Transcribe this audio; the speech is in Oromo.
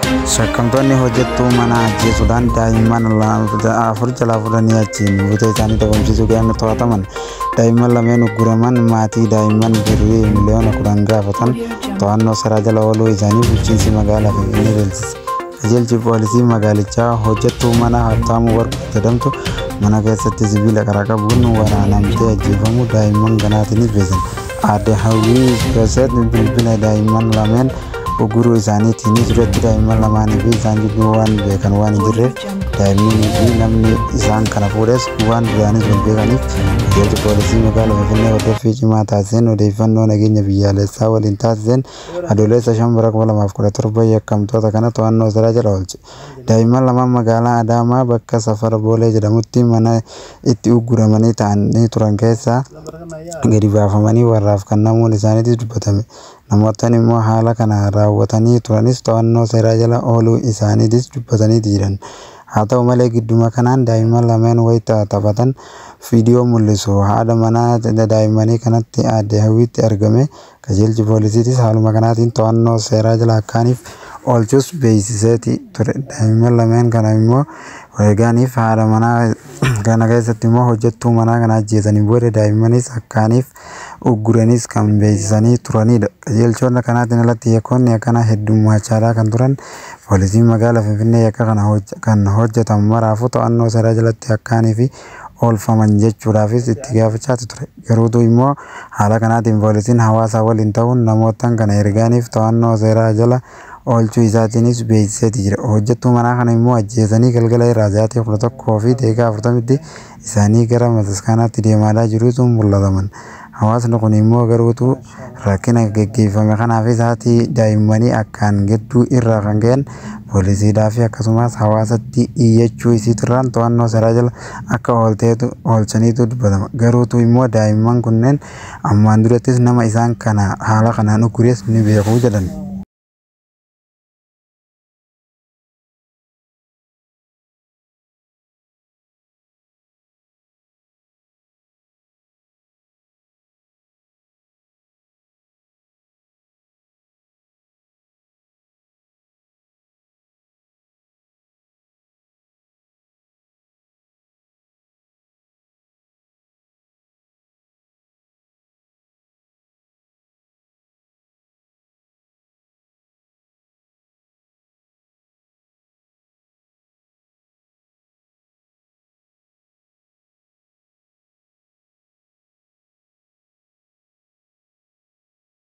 Shakkamtoonni hojjettuu mana ajjeesuudhaan daa'imman afur jalaa fudhanii achiin buutee isaanii dhabamsiisuu ga'an to'ataman. Daa'imman lameen ugguraman maatii daa'imman birrii miliyoona 10 gaafatan to'annoo seeraa jala ooluu isaanii bulchiinsi magaalaa Finfinnee beeksise. Qajeelchi poolisii magaalichaa hojjettuu mana Habtaamuu Warquu jedhamtu mana keessatti sibiila qara qabuun waraanamtee ajjeefamuu daa'imman ganaatiinis beekan. Aadde Hawwii Yoseet bilbila daa'imman lameen ugguruu isaaniitiinis duratti daa'imman lamaanii fi isaan gidduu waan beekan waan hin jirreef daa'immanii fi namni isaan kana fuudhes waan duraanis wal beekaniif qajeelchi poolisii magaalaa Finfinnee hordoffii cimaa taasiseen odeeffannoo nageenya biyyaalessaa waliin taasiseen adoolessa 5 bara 2017 yakkamtoota kana to'annoo seeraa jala oolche. Daa'imman lamaan magaalaa Adaamaa bakka Safara Boolee jedhamutti mana itti ugguramanii ta'anii turan keessaa gadi baafamanii warraaf kennamuun isaaniitis dubbatame. Namootni immoo haala kana raawwatanii turanis to'annoo seeraa jala ooluu isaaniitis dubbatanii jiran. Haa ta'u malee gidduma kanaan daa'imman lameen wayita taphatan viidiyoo mul'isu haadha manaa daa'immanii kanatti aadde Hawwiitti argame. Qajeelchi poolisiitis haaluma kanaatiin to'annoo seeraa jala akkaaniif oolchus beeksisee ture. Daa'imman lameen kana immoo wareeganiif haadha manaa kana keessatti immoo hojjettuu manaa kana ajjeesanii booda daa'immanis akkaaniif ugguranis kan beeksisanii turanidha. Qajeelchonni kanaatiin alatti yakkoonni akkana heddummachaa kan turan poolisiin magaalaa Finfinnee yakka kana kan hojjetan maraafuu to'annoo seeraa jalatti akkaaniif oolfaman jechuudhaafis itti gaafachaa ture. Garuutu immoo haala kanaatiin poolisiin hawaasaa waliin ta'uun namoota kana erganiif to'annoo seeraa jala oolchuu isaatiinis beeksisee jira. Hojjettuu manaa kana immoo ajjeesanii galgala irraa sa'aatii 11 fi daqiiqaa 40tti isaanii gara Mataskaanaatti deemaa jirutu mul'ataman. Hawaasni kun immoo garuutu rakkina gaggeeffame kanaaf sa'aatii daa'immanii akkaan gidduu irraa kan ga'an poolisiidhaa fi akkasumas hawaasatti iyyachuu isiitirraan to'annoo seeraa jala akka oolchaniitu dubbatama. Garuutu immoo daa'imman kunneen ammaan durattis nama isaan kana haala kanaan uggurees ni beeku jedhan.